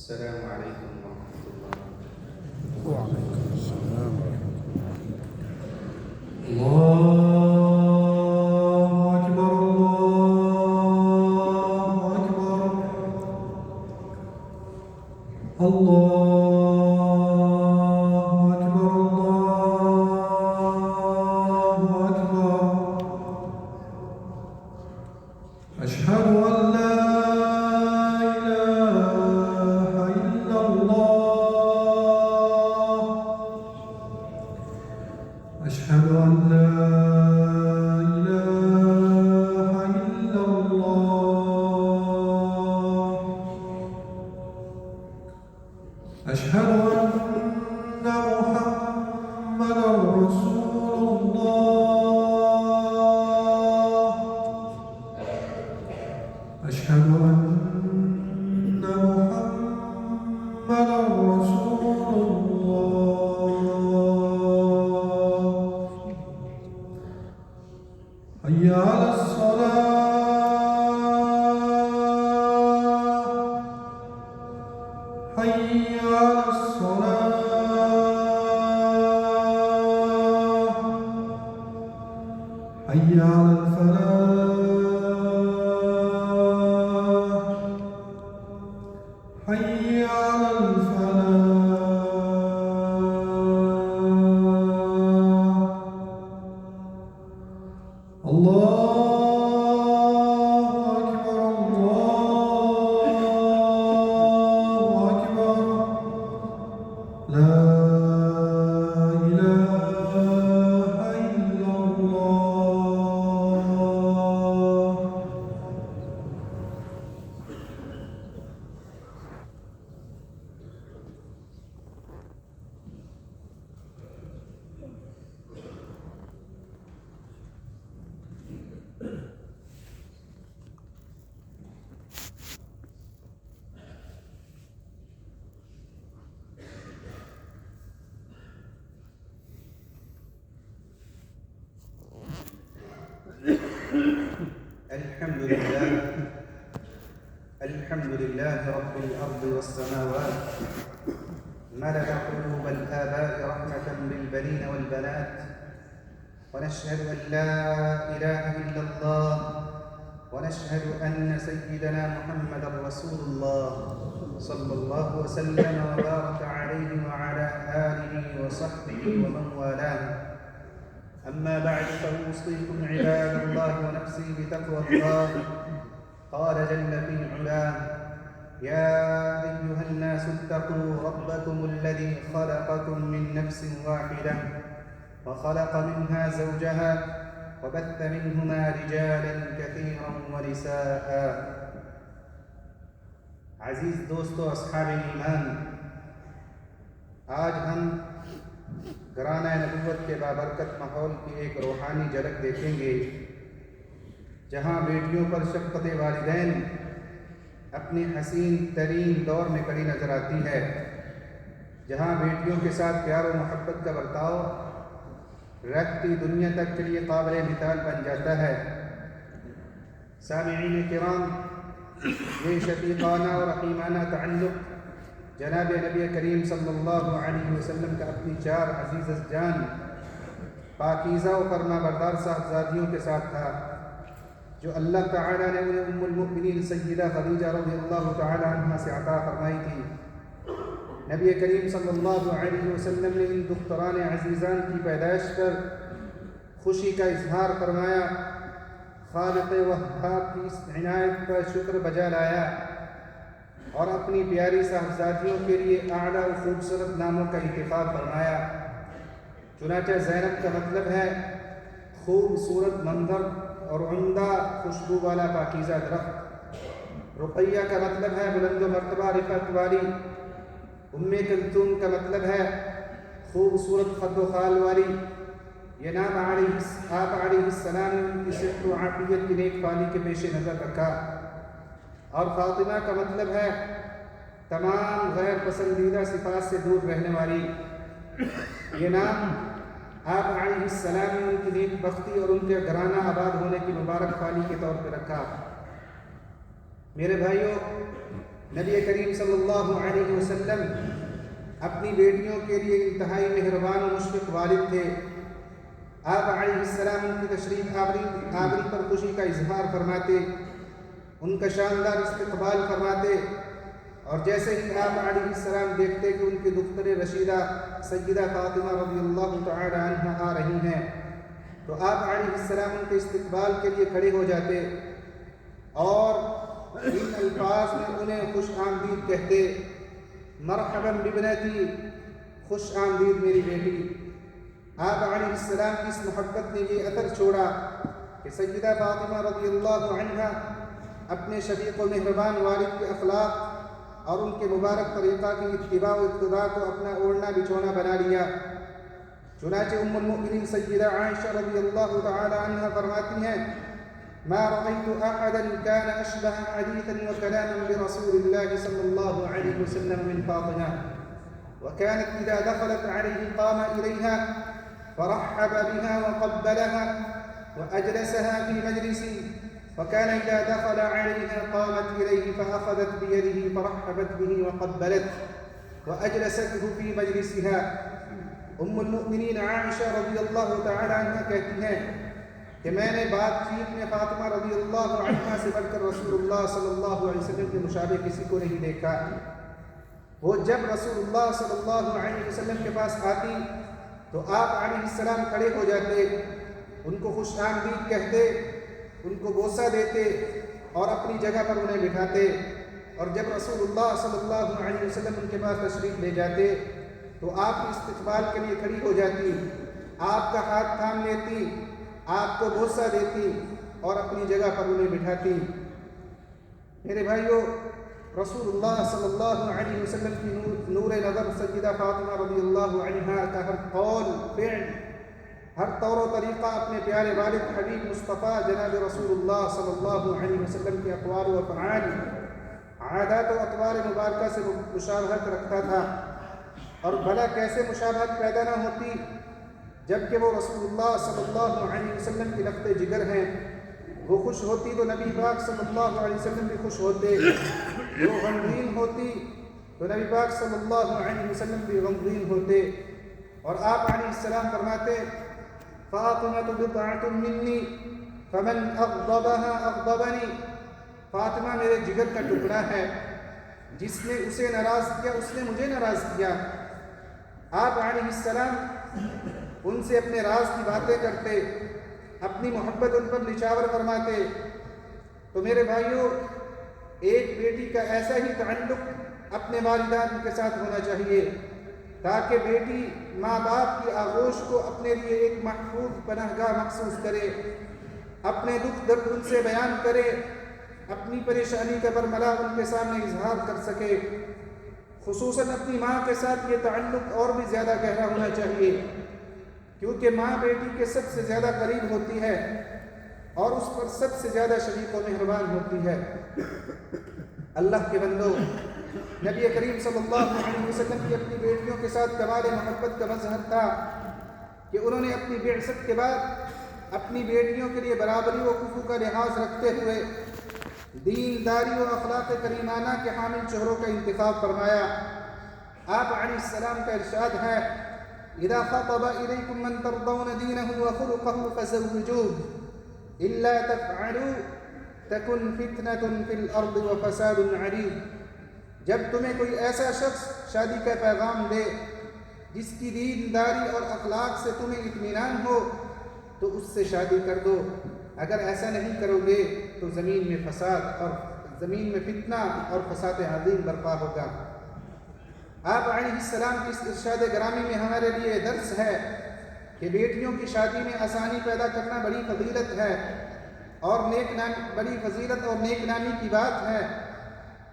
السلام عليكم ورحمة الله. وعليكم السلام ورحمة الله أكبر الله أكبر الله أكبر الله أكبر. أشهد أن لا إله إلا الله. أشهد أن لا إله إلا الله. أشهد أن محمدا رسول الله. أشهد أن محمدا رسول الله. حي على الصلاة. حي على الصلاة. حي على الفلاح. حي على الفلاح. الله أكبر الله أكبر. لا إله إلا الله. الحمد لله رب الأرض والسماوات، ملك قلوب الآباء رحمة بالبنين والبنات، ونشهد أن لا إله إلا الله، ونشهد أن سيدنا محمدا رسول الله صلى الله وسلم وبارك عليه وعلى آله وصحبه ومن والاه. أما بعد فأوصيكم عباد الله ونفسي بتقوى الله. قال جل في علاه: يا أيها الناس اتقوا ربكم الذي خلقكم من نفس واحدة وخلق منها زوجها وبث منهما رجالا كثيرا ونساء. عزیز دوستو اصحاب ایمان، آج ہم گرانہ نبوت کے بابرکت ماحول کی ایک روحانی جھلک دیکھیں گے، جہاں بیٹیوں پر شفقت والدین اپنے حسین ترین دور میں کڑی نظر آتی ہے، جہاں بیٹیوں کے ساتھ پیار و محبت کا برتاؤ رکھتی دنیا تک کے لیے قابل مثال بن جاتا ہے۔ سامعین کرام، یہ شفیقانہ اور رحیمانہ تعلق جناب نبی کریم صلی اللہ علیہ وسلم کا اپنی چار عزیز جان پاکیزہ و فرما بردار صاحبزادیوں کے ساتھ تھا، جو اللہ تعالیٰ نے انہیں ام المؤمنین سیدہ خدیجہ رضی اللہ تعالیٰ عنہ سے عطا فرمائی تھی۔ نبی کریم صلی اللہ علیہ وسلم نے ان دختران عزیزان کی پیدائش پر خوشی کا اظہار فرمایا، خالق وہاب کی اس عنایت پر شکر بجا لایا اور اپنی پیاری صاحبزادیوں کے لیے اعلیٰ و خوبصورت ناموں کا انتخاب فرمایا۔ چنانچہ زینب کا مطلب ہے خوبصورت منظر اور عمدہ خوشبو والا پاکیزہ درخت، رقیہ کا مطلب ہے بلند و مرتبہ رفعت والی، ام کلثوم کا مطلب ہے خوبصورت خد و خال والی۔ یہ نام آپ علیہ السلام نے ان کی صحت و عافیت کی نیک پالی کے پیش نظر رکھا۔ اور فاطمہ کا مطلب ہے تمام غیر پسندیدہ صفات سے دور رہنے والی۔ یہ نام آپ علیہ السلام نے ان کی نیک بختی اور ان کے گھرانہ آباد ہونے کی مبارک خوالی کے طور پہ رکھا۔ میرے بھائیوں، نبی کریم صلی اللہ علیہ وسلم اپنی بیٹیوں کے لیے انتہائی مہربان و مشفق والد تھے۔ آپ علیہ السلام ان کی تشریف آوری پر خوشی کا اظہار فرماتے، ان کا شاندار استقبال فرماتے، اور جیسے ہی آپ علیہ السلام دیکھتے کہ ان کی دختر رشیدہ سیدہ فاطمہ رضی اللہ تعالی عنہا آ رہی ہیں تو آپ علیہ السلام ان کے استقبال کے لیے کھڑے ہو جاتے اور ان الفاظ میں انہیں خوش آمدید کہتے، مرحبا ببنتی، خوش آمدید میری بیٹی۔ آپ علیہ السلام کی اس محبت نے یہ اثر چھوڑا کہ سیدہ فاطمہ رضی اللہ عنہا اپنے شفیق و مہربان والد کے اخلاق اور ان کے مبارک طریقہ کی اتباع و اقتداء کو اپنا اوڑھنا بچھونا بنا لیا۔ چنانچہ ام المؤمنین سیدہ عائشہ رضی اللہ تعالی عنہا فرماتی ہیں، ما رأيت أحدا كان أشبه حديثا وكلاما برسول الله صلى الله عليه وسلم من فاطمة، وكانت إذا دخلت عليه قام إليها فرحب بها وقبلها وأجلسها في مجلسه، وكان إذا دخل عليها قامت إليه فأخذت بيده فرحبت به وقبلته وأجلسته في مجلسها۔ ام المؤمنین عائشہ رضی اللہ تعالی عنہ کہتی ہیں کہ میں نے بات چیت میں فاطمہ رضی اللہ عنہ سے بڑھ کر رسول اللہ صلی اللہ علیہ وسلم کے مشابہ کسی کو نہیں دیکھا۔ وہ جب رسول اللہ صلی اللہ علیہ وسلم کے پاس آتی تو آپ علیہ السلام کھڑے ہو جاتے، ان کو خوش آمدید کہتے، ان کو بوسہ دیتے اور اپنی جگہ پر انہیں بٹھاتے، اور جب رسول اللہ صلی اللہ علیہ وسلم ان کے پاس تشریف لے جاتے تو آپ کے استقبال کے لیے کھڑی ہو جاتی، آپ کا ہاتھ تھام لیتی، آپ کو بوسہ دیتی اور اپنی جگہ پر انہیں بٹھاتی۔ میرے بھائیو، رسول اللہ صلی اللہ علیہ وسلم کی نور نظر سیدہ فاطمہ رضی اللہ عنہا کا ہر قول فعل، ہر طور و طریقہ اپنے پیارے والد حبیب مصطفیٰ جناب رسول اللہ صلی اللہ علیہ وسلم کے اقوال و افعال، عادات و اطوار مبارکہ سے مشابہت رکھتا تھا، اور بھلا کیسے مشابہت پیدا نہ ہوتی جبکہ وہ رسول اللہ صلی اللہ علیہ وسلم کی لفظ جگر ہیں۔ وہ خوش ہوتی تو نبی پاک صلی اللہ علیہ وسلم بھی خوش ہوتے، وہ غمگین ہوتی تو نبی پاک صلی اللہ علیہ وسلم بھی غمگین ہوتے۔ اور آپ علیہ السلام فرماتے، فاطمہ بضعۃ منی فمن اغضبها اغضبنی، فاطمہ میرے جگر کا ٹکڑا ہے، جس نے اسے ناراض کیا اس نے مجھے ناراض کیا۔ آپ علیہ السلام ان سے اپنے راز کی باتیں کرتے، اپنی محبت ان پر نچھاور فرماتے۔ تو میرے بھائیوں، ایک بیٹی کا ایسا ہی تعلق اپنے والدین کے ساتھ ہونا چاہیے تاکہ بیٹی ماں باپ کی آغوش کو اپنے لیے ایک محفوظ پناہ گاہ محسوس کرے، اپنے دکھ درد ان سے بیان کرے، اپنی پریشانی کا برملا ان کے سامنے اظہار کر سکے۔ خصوصاً اپنی ماں کے ساتھ یہ تعلق اور بھی زیادہ گہرا ہونا چاہیے، کیونکہ ماں بیٹی کے سب سے زیادہ قریب ہوتی ہے اور اس پر سب سے زیادہ شفیق و مہربان ہوتی ہے۔ اللہ کے بندو، نبی کریم صلی اللہ علیہ وسلم کی اپنی بیٹیوں کے ساتھ کمال محبت کا مظہر تھا کہ انہوں نے اپنی بعثت کے بعد اپنی بیٹیوں کے لیے برابری و کفو کا لحاظ رکھتے ہوئے دین داری و اخلاق کریمانہ کے حامل شوہروں کا انتخاب فرمایا۔ آپ علیہ السلام کا ارشاد ہے، اذا خطب الیکم من ترضون دینہ وخلقہ فزوجوہ الا تفعلوا تکن فتنۃ فی الارض وفساد عریض۔ جب تمہیں کوئی ایسا شخص شادی کا پیغام دے جس کی دین داری اور اخلاق سے تمہیں اطمینان ہو تو اس سے شادی کر دو، اگر ایسا نہیں کرو گے تو زمین میں فساد اور زمین میں فتنہ اور فساد عظیم برپا ہوگا۔ آپ علیہ السلام کی اس ارشاد گرامی میں ہمارے لیے درس ہے کہ بیٹیوں کی شادی میں آسانی پیدا کرنا بڑی فضیلت ہے اور بڑی فضیلت اور نیک نامی کی بات ہے،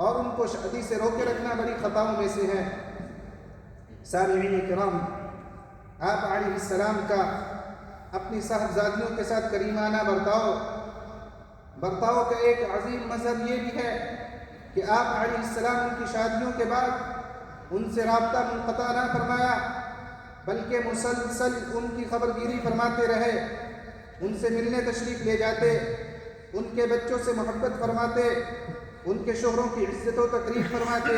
اور ان کو شادی سے روکے رکھنا بڑی خطاؤں میں سے ہے۔ سامعین کرام، آپ علیہ السلام کا اپنی صاحبزادیوں کے ساتھ کریمانہ برتاؤ کا ایک عظیم مظہر یہ بھی ہے کہ آپ علیہ السلام ان کی شادیوں کے بعد ان سے رابطہ منقطع نہ فرمایا، بلکہ مسلسل ان کی خبرگیری فرماتے رہے، ان سے ملنے تشریف لے جاتے، ان کے بچوں سے محبت فرماتے، ان کے شوہروں کی عزت و تکریم فرماتے،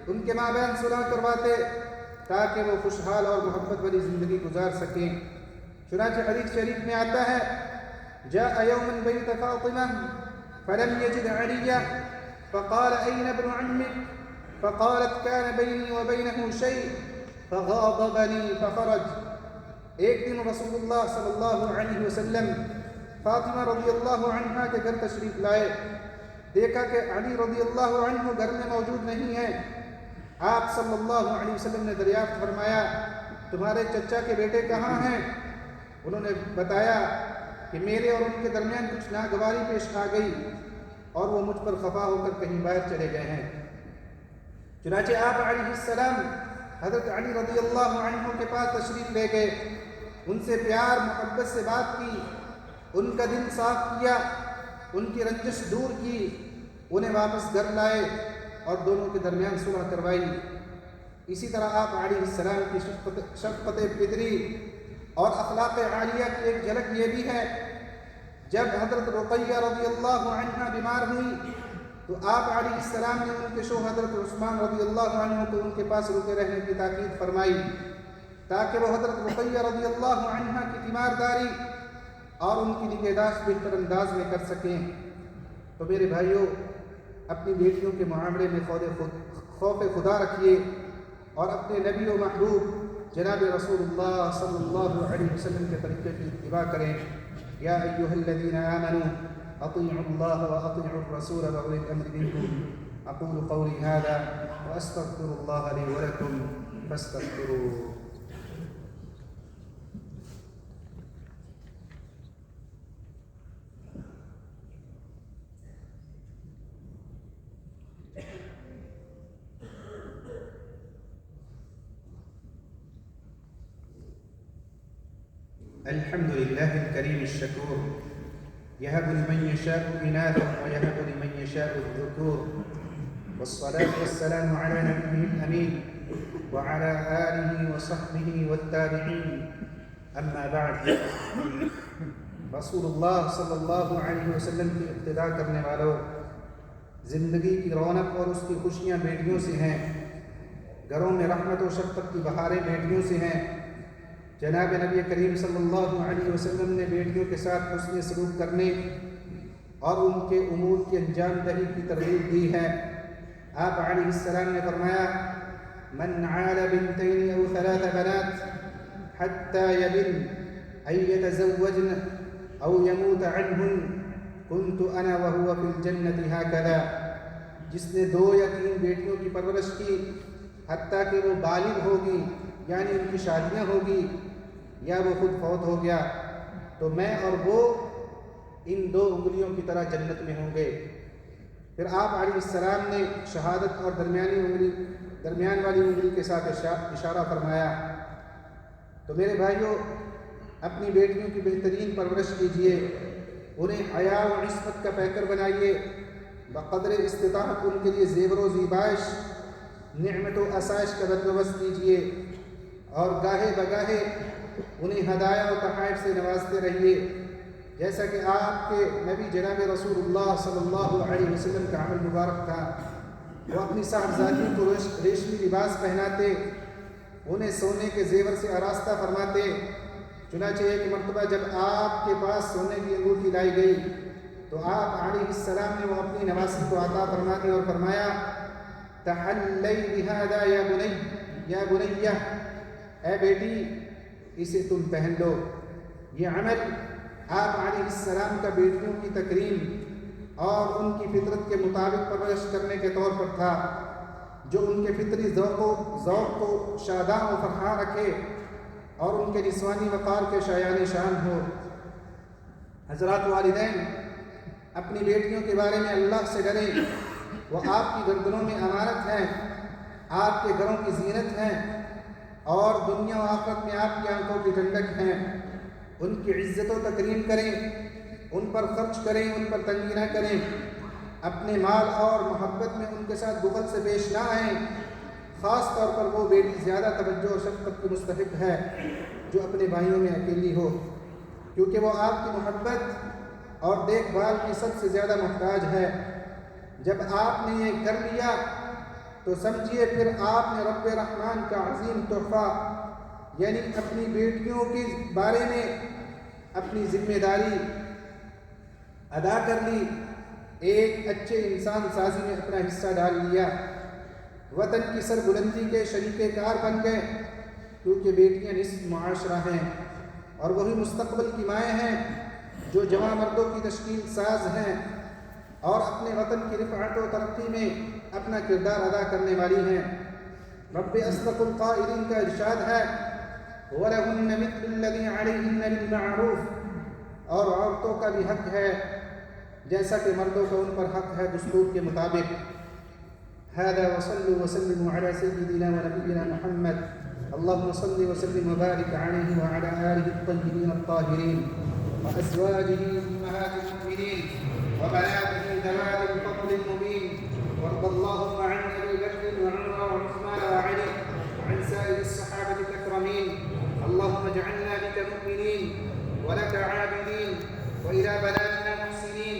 ان کے مابین صلح کرواتے تاکہ وہ خوشحال اور محبت والی زندگی گزار سکیں۔ چنانچہ حدیث شریف میں آتا ہے جاء يوما بيت فاطمة فلم يجد عليا فقال أين ابن عمك؟ فقالت كان بيني وبينه شيء فغاضبني فخرج۔ ایک دن رسول اللہ صلی اللہ علیہ وسلم فاطمہ رضی اللہ عنہ کے گھر تشریف لائے، دیکھا کہ علی رضی اللہ عنہ گھر میں موجود نہیں ہے۔ آپ صلی اللہ علیہ وسلم نے دریافت فرمایا تمہارے چچا کے بیٹے کہاں ہیں؟ انہوں نے بتایا کہ میرے اور ان کے درمیان کچھ ناگواری پیش آ گئی اور وہ مجھ پر خفا ہو کر کہیں باہر چلے گئے ہیں۔ چنانچہ آپ علیہ السلام حضرت علی رضی اللہ عنہ کے پاس تشریف لے گئے، ان سے پیار محبت سے بات کی، ان کا دل صاف کیا، ان کی رنجش دور کی، انہیں واپس گھر لائے اور دونوں کے درمیان صلح کروائی۔ اسی طرح آپ علیہ السلام کی شفقت فطری اور اخلاق عالیہ کی ایک جھلک یہ بھی ہے، جب حضرت رقیہ رضی اللہ عنہ بیمار ہوئی تو آپ علیہ السلام نے ان کے شوہر حضرت عثمان رضی اللہ عنہ کو ان کے پاس رکے رہنے کی تاکید فرمائی تاکہ وہ حضرت رقیہ رضی اللہ عنہ کی تیمارداری اور ان کی نگہداشت بہتر انداز میں کر سکیں۔ تو میرے بھائیوں، اپنی بیٹیوں کے معاملے میں خوف خدا رکھیے اور اپنے نبی و محبوب جناب رسول اللہ صلی اللہ علیہ وسلم کے طریقے کی اتباع کریں۔ یا ایھا الذین آمنوا اطیعوا اللہ واطیعوا الرسول واولی الامر منکم۔ اقول قولی ھذا واستغفر اللہ لی ولکم فاستغفروہ۔ الحمد لله الكريم الشكور يهب لمن يشاء إناثا ويهب لمن يشاء الذكور، والصلاة والسلام على نبيه الأمين وعلى آله وصحبه والتابعين، أما بعد۔ رسول اللہ صلی اللہ علیہ وسلم کی اقتداء کرنے والوں، زندگی کی رونق اور اس کی خوشیاں بیٹیوں سے ہیں، گھروں میں رحمت و شفقت کی بہاریں بیٹیوں سے ہیں۔ جناب نبی کریم صلی اللہ علیہ وسلم نے بیٹیوں کے ساتھ حسن سلوک کرنے اور ان کے امور کی انجام دہی کی ترغیب دی ہے۔ آپ علیہ السلام نے فرمایا من عال بنتین او ثلاث بنات حتی یبن ان یتزوجن او یموت عنہن کنت انا وہو فی الجنت ہکذا۔ جس نے 2 یا 3 بیٹیوں کی پرورش کی حتیٰ کہ وہ بالغ ہوگی، یعنی ان کی شادیاں ہوگی یا وہ خود فوت ہو گیا، تو میں اور وہ ان 2 انگلیوں کی طرح جنت میں ہوں گے۔ پھر آپ علیہ السلام نے شہادت اور درمیان والی انگلی کے ساتھ اشارہ فرمایا۔ تو میرے بھائیوں، اپنی بیٹیوں کی بہترین پرورش کیجیے، انہیں حیا و عصمت کا پیکر بنائیے، بقدر استطاعت ان کے لیے زیور و زیبائش، نعمت و آسائش کا بندوبست کیجیے، اور گاہے بگاہے انہیں ہدایہ و تحائف سے نوازتے رہیے، جیسا کہ آپ کے نبی جناب رسول اللہ صلی اللہ علیہ وسلم کا عمل مبارک تھا۔ وہ اپنی صاحبزادیوں کو ریشمی لباس پہناتے، انہیں سونے کے زیور سے آراستہ فرماتے۔ چنانچہ ایک مرتبہ جب آپ کے پاس سونے کی انگوٹھی لائی گئی تو آپ علیہ السلام نے وہ اپنی نواسی کو عطا فرما دی اور فرمایا تحلی بہذا یا بنیہ، اے بیٹی اسے تم پہن لو۔ یہ عمل آپ علیہ السلام کا بیٹیوں کی تکریم اور ان کی فطرت کے مطابق پرورش کرنے کے طور پر تھا، جو ان کے فطری ذوق کو شاداں و فرحاں رکھے اور ان کے نسوانی وقار کے شایان شان ہو۔ حضرات والدین، اپنی بیٹیوں کے بارے میں اللہ سے ڈریں، وہ آپ کی گردنوں میں امانت ہیں، آپ کے گھروں کی زینت ہیں اور دنیا و آخرت میں آپ کی آنکھوں کی ٹھنڈک ہیں۔ ان کی عزت و تکریم کریں، ان پر خرچ کریں، ان پر تنگی نہ کریں، اپنے مال اور محبت میں ان کے ساتھ بخل سے پیش نہ آئیں۔ خاص طور پر وہ بیٹی زیادہ توجہ اور شفقت کی مستحق ہے جو اپنے بھائیوں میں اکیلی ہو، کیونکہ وہ آپ کی محبت اور دیکھ بھال کی سب سے زیادہ محتاج ہے۔ جب آپ نے یہ کر لیا تو سمجھیے پھر آپ نے رب رحمان کا عظیم تحفہ یعنی اپنی بیٹیوں کے بارے میں اپنی ذمہ داری ادا کر لی، ایک اچھے انسان سازی میں اپنا حصہ ڈال لیا، وطن کی سربلندی کے شریک کار بن گئے، کیونکہ بیٹیاں نصف معاشرہ ہیں اور وہی مستقبل کی مائیں ہیں جو جوان مردوں کی تشکیل ساز ہیں اور اپنے وطن کی رفعت و ترقی میں اپنا کردار ادا کرنے والی ہیں۔ رب اصدق القائلین کا ارشاد ہے وَلَهُنَّ مِثْلُ الَّذِي عَلَيْهِنَّ بِالْمَعْرُوفِ، اور عورتوں کا بھی حق ہے جیسا کہ مردوں کا ان پر حق ہے دستور کے مطابق۔ هذا وصلوا وسلموا على سيدنا ونبينا محمد، اللهم صل وسلم وبارك عليه وعلى آله الطيبين الطاهرين وأزواجه أمهات المؤمنين وبناته ذوات الفضل المبين، وارض اللهم عن أبي بكر وعمر وعثمان وعلي وعن سائر الصحابة الأكرمين، اللهم اجعلنا بك مؤمنين ولك عابدين وإلى بناتنا محسنين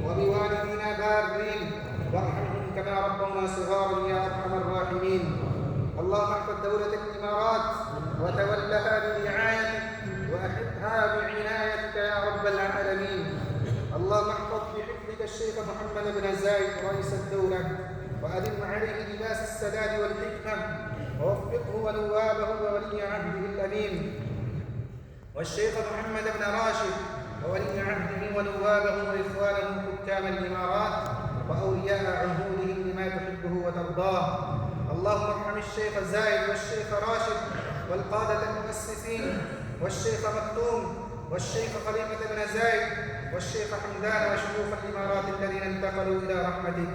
وبوالدينا بارين وارحمهم كما ربونا صغارا يا أرحم الراحمين. اللهم احفظ دولة الإمارات وتولها برعايتك وأحفظها بعنايتك يا رب العالمين. اللهم احفظ بحفظك الشيخ محمد بن زايد رئيس الدولة وأدم عليه لباس السداد والحكمة ووفقه ونوابه وولي عهده الأمين، والشيخ محمد بن راشد وولي عهده ونوابه وإخوانه حكام الإمارات وأولياء عهودهم لما تحبه وترضاه. اللهم ارحم الشيخ زايد والشيخ راشد والقادة المؤسسين والشيخ مكتوم والشيخ خليفة بن زايد والشيخ حمدان وشيوخ الإمارات الذين انتقلوا إلى رحمتك،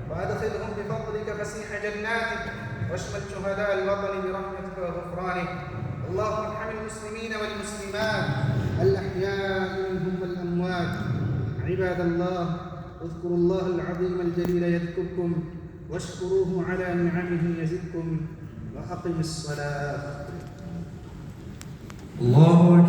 وأدخلهم بفضلك فسيح جناتك، واشمل شهداء الوطن برحمتك وغفرانك. اللهم ارحم المسلمين والمسلمات الأحياء منهم والأموات. عباد الله، اذكروا الله العظيم الجليل يذكركم واشكروه على نعمه يزدكم وأقم الصلاة. الله أكبر.